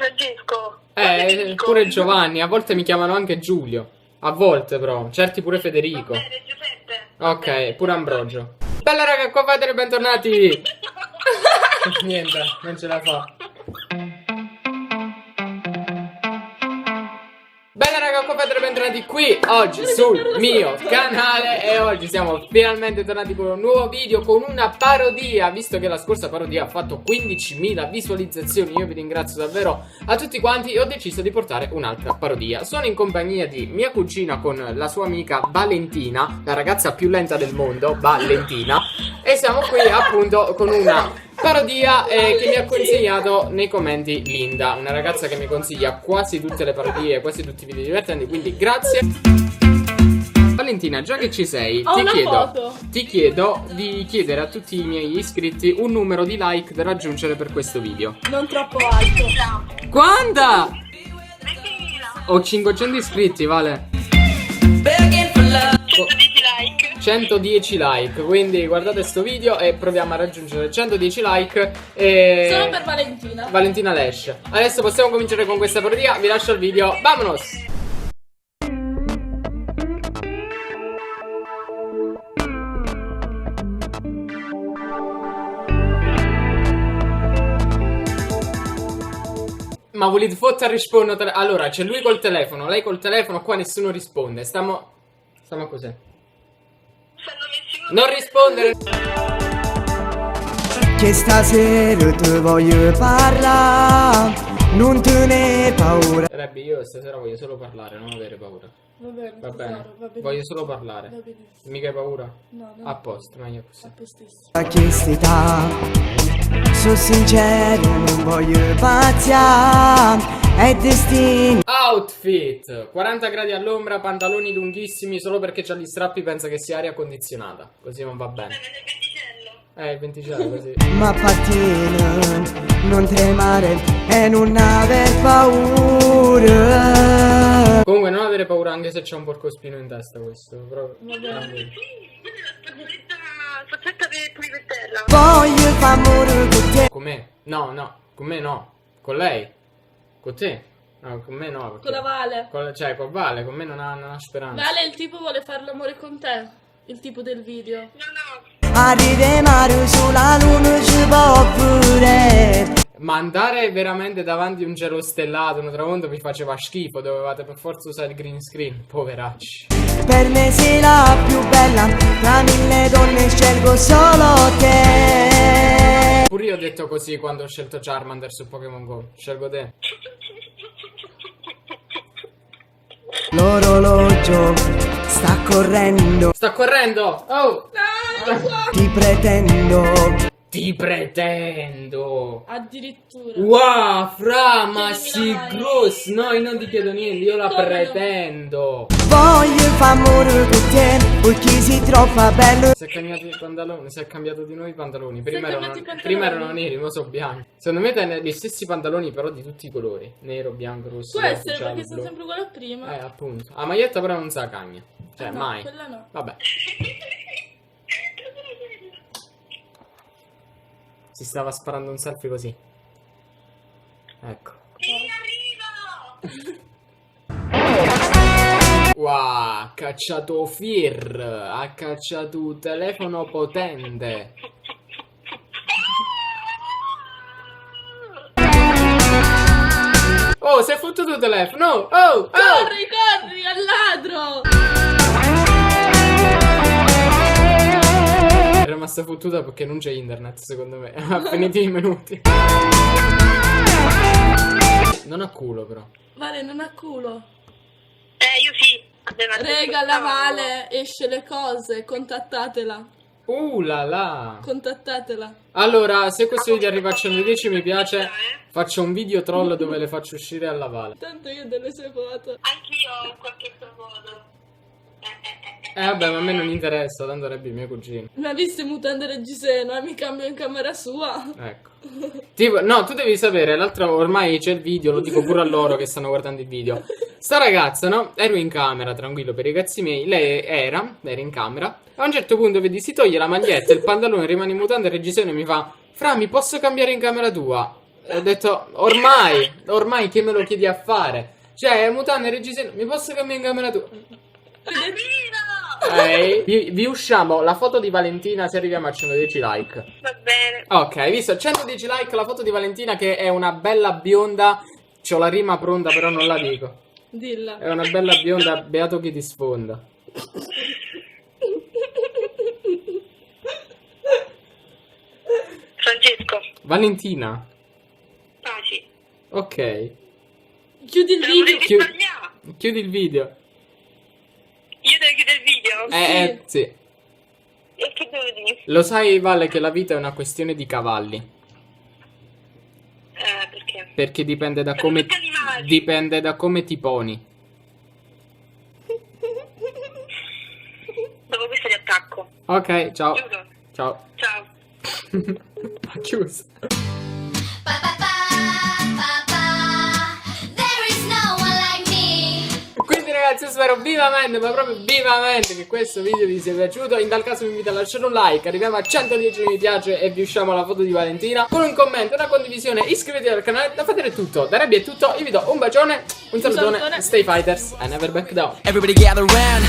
Francesco. Pure Giovanni, a volte mi chiamano anche Giulio. A volte però, certi pure Federico. Va bene, Giuseppe. Ok, pure Ambrogio. Bella raga, qua fate bentornati. Niente, non ce la fa. Bella raga, qua fate bentornati qui oggi sul mio canale. E oggi siamo finalmente tornati con un nuovo video, con una parodia. Visto che la scorsa parodia ha fatto 15.000 visualizzazioni, io vi ringrazio davvero a tutti quanti. E ho deciso di portare un'altra parodia. Sono in compagnia di mia cugina con la sua amica Valentina, la ragazza più lenta del mondo, Valentina. E siamo qui appunto con una parodia che mi ha consigliato nei commenti Linda, una ragazza che mi consiglia quasi tutte le parodie, quasi tutti i video divertenti, quindi grazie. Valentina, già che ci sei, ti chiedo di chiedere a tutti i miei iscritti un numero di like da raggiungere per questo video. Non troppo alto. Quanta? Ho 500 iscritti, Vale. 110 like. 110 like, quindi guardate sto video e proviamo a raggiungere 110 like e... Solo per Valentina. Valentina Lesh. Adesso possiamo cominciare con questa parodia, vi lascio il video, vamonos! Ma volete fotta rispondere? Allora, c'è lui col telefono, lei col telefono, qua nessuno risponde, stiamo così. Non rispondere. Che stasera ti voglio parlare, non te ne paura. Rabbi, io stasera voglio solo parlare, non avere paura. Va bene, Va bene, tesoro, va bene. voglio solo parlare. Va benissimo. Mica hai paura? No, no. A posto, meglio così. A postissimo. A che età, sono sincero, non voglio pazziare, è destino. Outfit 40 gradi all'ombra, pantaloni lunghissimi. Solo perché c'ha gli strappi pensa che sia aria condizionata. Così non va bene. Il venticello così. Ma pattina, non tremare e non aver paura. Comunque non avere paura anche se c'è un porcospino in testa questo. Però... Faccetta per Puliventella. Voglio far amore con te. Con me? No, con me no. Con lei? Con te? No, con me no. Con la Vale. Cioè, con Vale, con me non ha speranza. Vale, il tipo vuole fare l'amore con te. Il tipo del video. No. Arrivare sulla luna ci può pure. Ma andare veramente davanti a un cielo stellato, un tramonto mi faceva schifo, dovevate per forza usare il green screen, poveracci. Per me sei la più bella, tra mille donne scelgo solo te. Pure io ho detto così quando ho scelto Charmander su Pokémon Go, scelgo te. L'orologio sta correndo. Sta correndo! Oh! Ti pretendo. Addirittura. Wow, fra, ma Chiedimi si la gross! No, io non ti chiedo niente, io la Come no? pretendo. Voglio far amore con te, perché si troppo bello. Si è cambiato i pantaloni, si è cambiato di nuovo i pantaloni. Prima cambiati i pantaloni? prima erano neri, ora sono bianchi. Secondo me te gli stessi pantaloni però di tutti i colori. Nero, bianco, rosso, Può essere giallo, perché sono blu. sempre uguali a prima. Appunto. La maglietta però non sa cagna. Cioè, Ah, no, mai. quella no. Vabbè. Si stava sparando un selfie così. Ecco. Wow, ha cacciato Fir. Ha cacciato un telefono potente. Oh, si è fottuto il telefono. Oh. Corri, al ladro! È rimasta fottuta perché non c'è internet, secondo me. Ha finito i minuti. Non ha culo, però. Vale, non ha culo. Io sì. Rega, la Vale, esce le cose, contattatela. La la. Contattatela. Allora, se questo video arriva a 110 mi piace, faccio un video troll dove le faccio uscire alla Vale. Tanto io ho delle sue foto. Anch'io ho qualche foto. Vabbè, ma a me non interessa, tanto Rebbi mio cugino. Mi ha visto in mutande reggiseno, mi cambio in camera sua. Ecco. Tipo, no, tu devi sapere, l'altro ormai c'è il video, lo dico pure a loro che stanno guardando il video. Sta ragazza, no? Ero in camera, tranquillo per i cazzi miei. Lei era in camera. A un certo punto, vedi, si toglie la maglietta, il pantalone, rimane in mutande e il reggiseno e mi fa: Fra, mi posso cambiare in camera tua? E ho detto, ormai che me lo chiedi a fare? Cioè, mutande e reggiseno, mi posso cambiare in camera tua? Vi usciamo la foto di Valentina se arriviamo a 110 like. Va bene. Ok, hai visto? 110 like la foto di Valentina che è una bella bionda. C'ho la rima pronta però non la dico. Dilla. È una bella bionda, beato chi ti sfonda. Francesco. Valentina. Paci. Ok. Chiudi il video. Chiudi il video. Io devo chiudere il video? Sì. E che devo dire? Lo sai, Vale, che la vita è una questione di cavalli. Perché? Perché dipende da come tutti animali. dipende da come ti poni. Dopo questo ti attacco. Ok, ciao. Giuro. Ciao. Ciao. Ha chiuso. Quindi ragazzi, io spero vivamente, ma proprio vivamente, che questo video vi sia piaciuto. In tal caso vi invito a lasciare un like, arriviamo a 110 mi piace e vi usciamo la foto di Valentina. Con un commento, una condivisione, iscrivetevi al canale. Da Fedele è tutto, da Rabbi è tutto. Io vi do un bacione, un salutone. Stay fighters and never back down. Everybody gather round.